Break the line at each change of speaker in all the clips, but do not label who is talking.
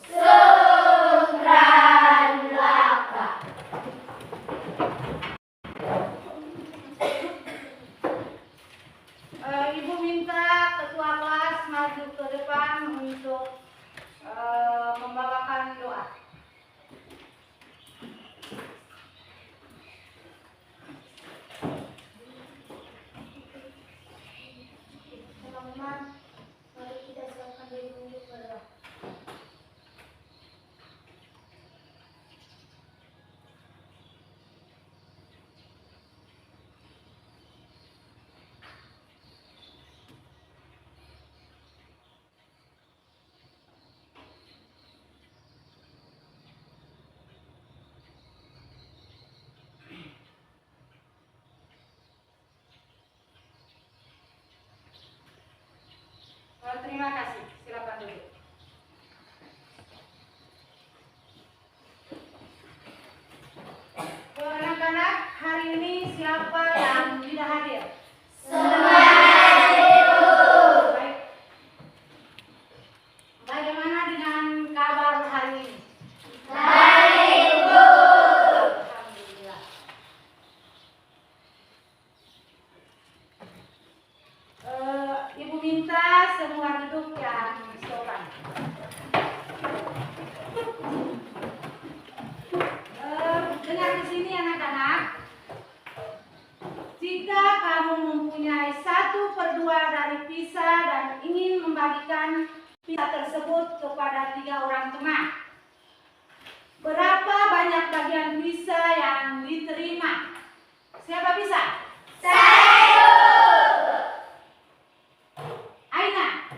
Sukranlaka. Ibu minta ketua kelas maju ke depan untuk membawakan doa. Teman-teman, mari kita siapkan diri untuk berdoa. Terima kasih. Silakan duduk. Anak-anak, hari ini siapa yang tidak hadir? Semangat Ibu. Baik. Bagaimana dengan kabar hari ini? Baik, Ibu. Alhamdulillah. Ibu minta semua duduk yang sopan. Dengar di sini anak-anak, jika kamu mempunyai 1/2 dari pizza dan ingin membagikan pizza tersebut kepada 3 orang teman, berapa banyak bagian pizza yang diterima? Siapa bisa? Saya. Aina.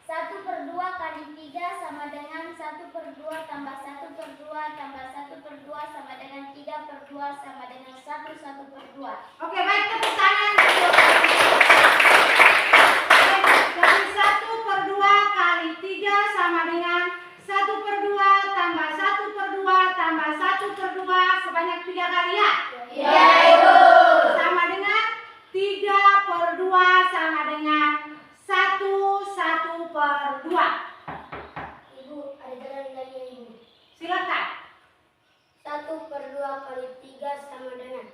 1/2 kali 3 sama dengan 1/2 tambah 1/2 tambah 1/2 sama dengan 3/2 sama dengan 1/2.
Oke, baik, tepuk tangan. Jadi 1/2 kali 3 sama dengan 1/2 tambah 1/2 tambah 1/2 sebanyak 3 kali ya? Iya, Ibu. Sama dengan 3/2 sama dengan 1/2.
Ibu, ada jalan nilainya Ibu.
Silakan.
1/2 kali 3 sama dengan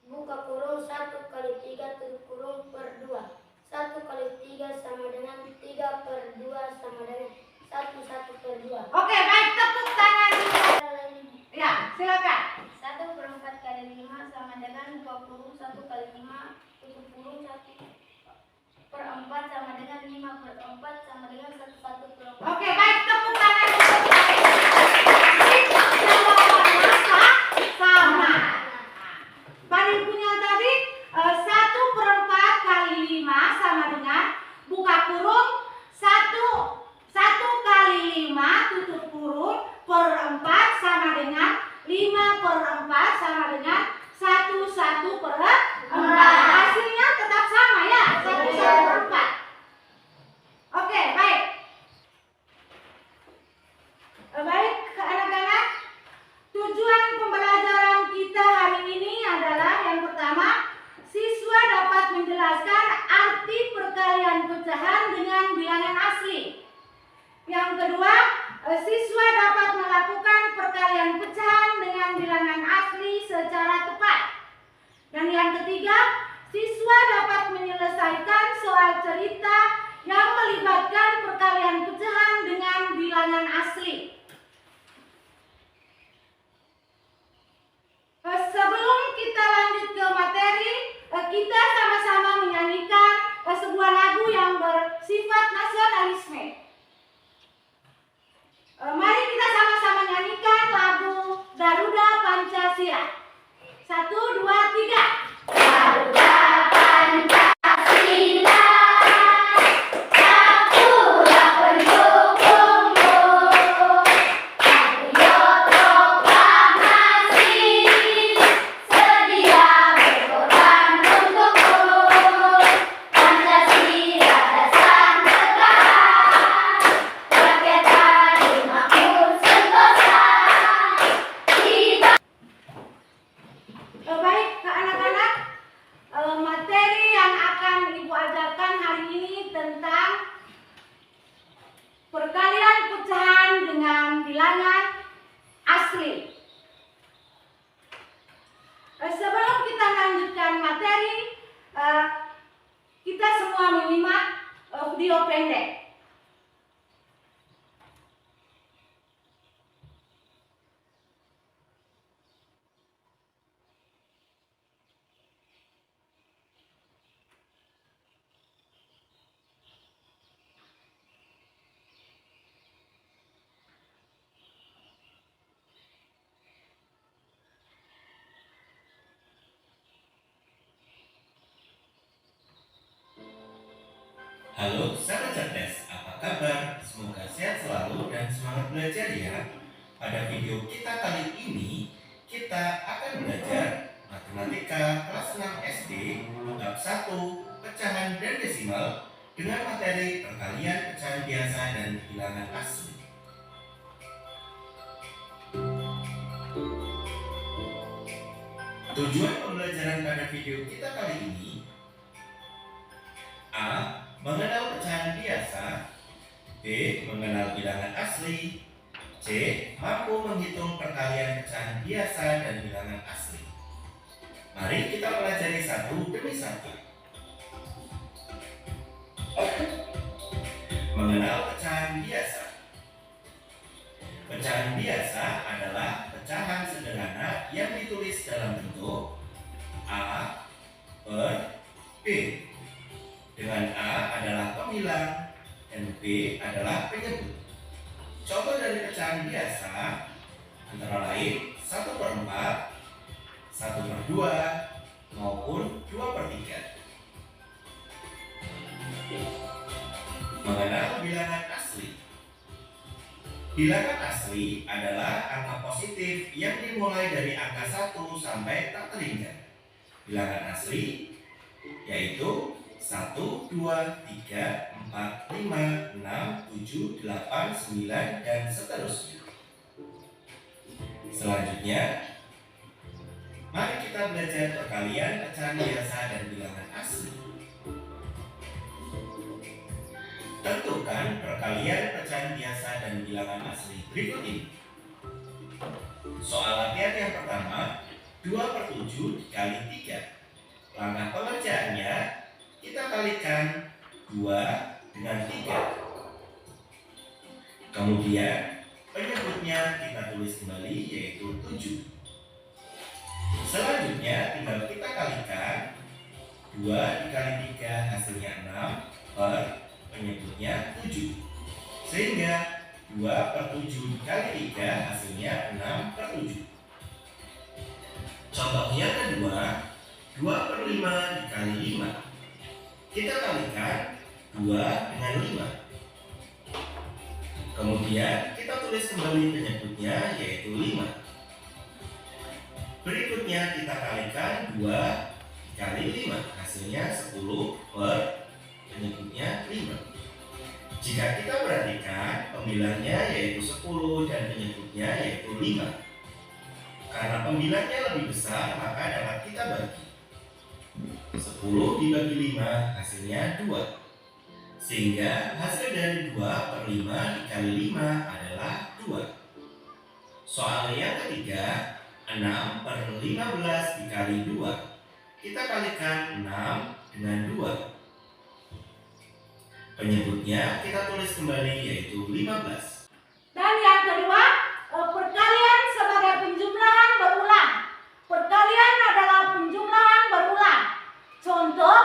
buka kurung 1 kali 3 tutup kurung per 2. 1 kali 3 sama dengan 3/2 sama dengan 1/2.
Oke, baik, tepuk tangan. Ya, silakan.
1/4 kali 5 sama dengan buka kurung 1 kali 5 tutup kurung 1/4 sama dengan 5/4 sama dengan 1/4.
Oke, baik, tepuk tangan. Jawabannya sama. Paling punya tadi 1/4 kali 5 sama dengan buka kurung 1 kali 5 tutup kurung per 4 sama dengan 5/4 sama dengan 1/4. Hasilnya tetap sama ya, 1/4. Oke, baik. Baik, anak-anak. Tujuan pembelajaran kita hari ini adalah yang pertama, siswa dapat menjelaskan arti perkalian pecahan dengan bilangan asli. Yang kedua, siswa dapat melakukan perkalian pecahan dengan bilangan asli secara tepat. Dan yang ketiga, siswa dapat menyelesaikan soal cerita yang melibatkan perkalian pecahan dengan bilangan asli. Sebelum kita lanjut ke materi, kita sama-sama menyanyikan sebuah lagu yang bersifat nasionalisme. Mari kita sama-sama nyanyikan lagu Garuda Pancasila. 1, 2, 3. Garuda Pancasila, satulah pendukung
Halo sahabat cerdas, apa kabar? Semoga sehat selalu dan semangat belajar ya. Pada video kita kali ini, kita akan belajar matematika kelas 6 SD, bab 1, pecahan dan desimal dengan materi perkalian pecahan biasa dan bilangan asli. Tujuan pembelajaran pada video kita kali ini: A. Mengenal pecahan biasa. B. Mengenal bilangan asli. C. Mampu menghitung perkalian pecahan biasa dan bilangan asli. Mari kita pelajari satu demi satu. Mengenal pecahan biasa. Pecahan biasa adalah pecahan sederhana yang ditulis dalam bentuk A per B. Dengan A adalah pembilang dan B adalah penyebut. Contoh dari pecahan biasa antara lain 1/4, 1/2, maupun 2/3. Mengenal bilangan asli. Bilangan asli adalah angka positif yang dimulai dari angka 1 sampai tak terhingga. Bilangan asli yaitu 1, 2, 3, 4, 5, 6, 7, 8, 9, dan seterusnya. Selanjutnya, mari kita belajar perkalian pecahan biasa dan bilangan asli. Tentukan perkalian pecahan biasa dan bilangan asli berikut ini. Soal latihan yang pertama, 2/7 dikali 3. Langkah pengerjaannya, kita kalikan 2 dengan 3. Kemudian penyebutnya kita tulis kembali yaitu 7. Selanjutnya tinggal kita kalikan 2 dikali 3 hasilnya 6 per penyebutnya 7. Sehingga 2/7 dikali 3 hasilnya 6/7. Contoh yang kedua, 2/5 dikali 5. Kita kalikan 2 dengan 5. Kemudian kita tulis kembali penyebutnya yaitu 5. Berikutnya kita kalikan 2 dikali 5. Hasilnya 10 per penyebutnya 5. Jika kita perhatikan, pembilangnya yaitu 10 dan penyebutnya yaitu 5. Karena pembilangnya lebih besar, maka dapat kita bagi. 10 dibagi 5 hasilnya 2. Sehingga hasil dari 2/5 dikali 5 adalah 2. Soal yang ketiga, 6/15 dikali 2. Kita kalikan 6 dengan 2. Penyebutnya kita tulis kembali yaitu 15.
Dan yang kedua, perkalian sebagai penjumlahan berulang. Perkalian adalah penjumlahan berulang. Contoh,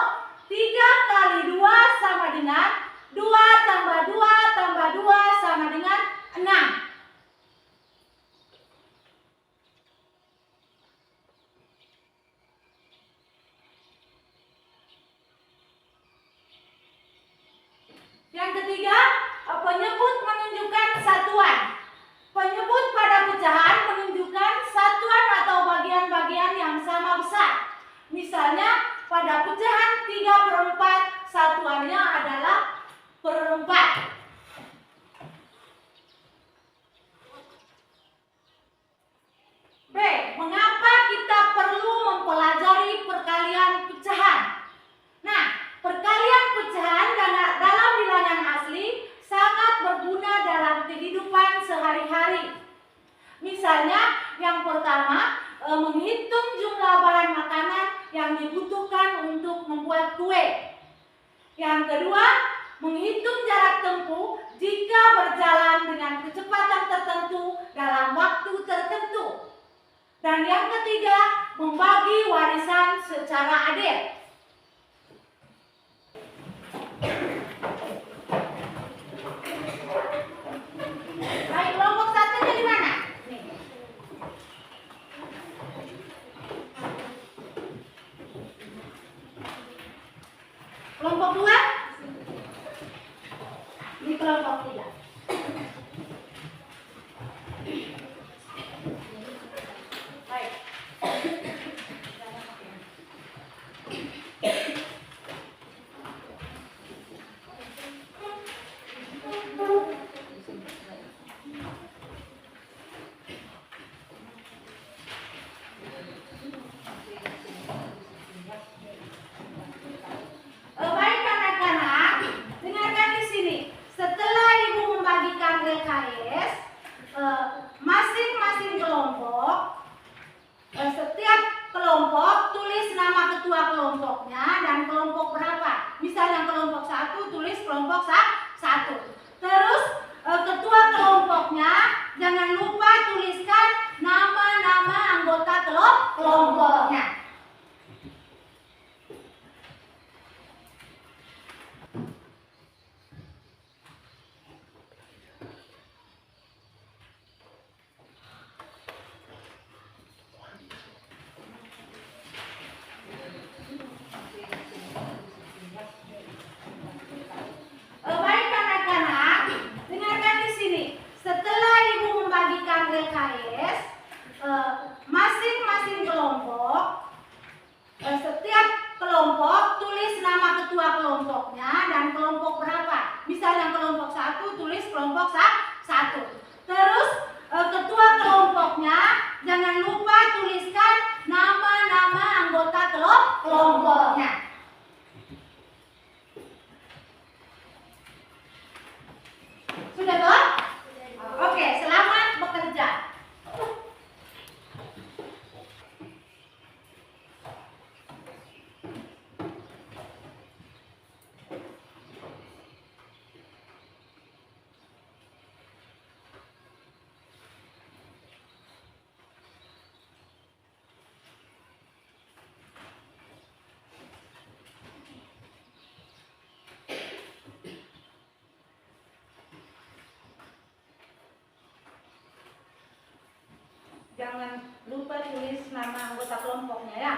3 kali 2 sama dengan 2 tambah 2 tambah 2 sama dengan 6. Yang ketiga, penyebut menunjukkan satuan. Penyebut pada pecahan menunjukkan satuan atau bagian-bagian yang sama besar. Misalnya, pada pecahan 3/4, satuannya adalah perempat. B. Mengapa kita perlu mempelajari perkalian pecahan? Nah, perkalian pecahan dalam bilangan asli sangat berguna dalam kehidupan sehari-hari. Misalnya, yang pertama, menghitung jumlah bahan makanan yang dibutuhkan untuk membuat kue. Yang kedua, menghitung jarak tempuh jika berjalan dengan kecepatan tertentu dalam waktu tertentu. Dan yang ketiga, membagi warisan secara adil. Baik, kelompok satunya di mana? Nih. Kelompok 2? masing-masing kelompok, setiap kelompok tulis nama ketua kelompoknya dan kelompok berapa. Misalnya kelompok 1 tulis kelompok 1. Terus ketua kelompoknya jangan lupa tuliskan nama-nama anggota kelompoknya. Sudah toh? Oke, selamat bekerja. Jangan lupa tulis nama anggota kelompoknya ya.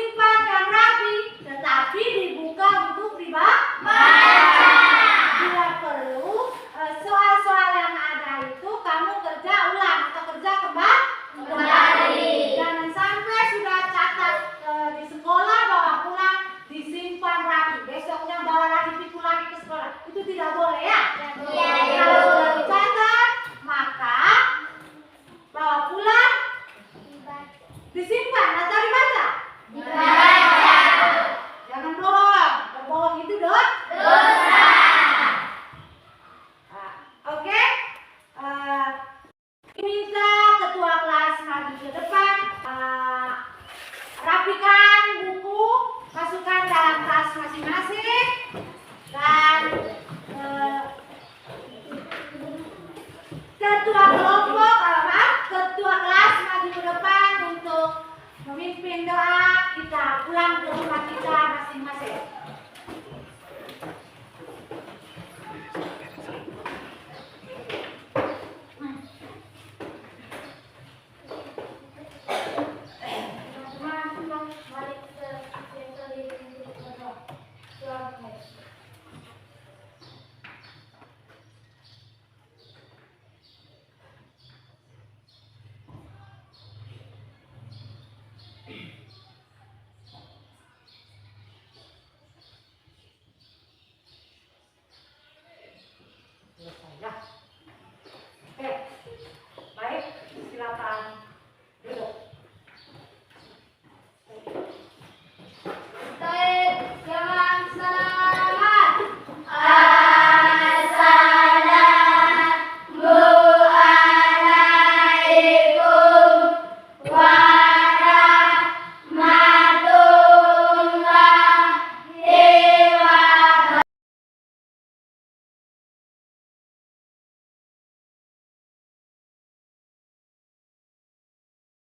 disimpan yang rapi, tetapi dibuka untuk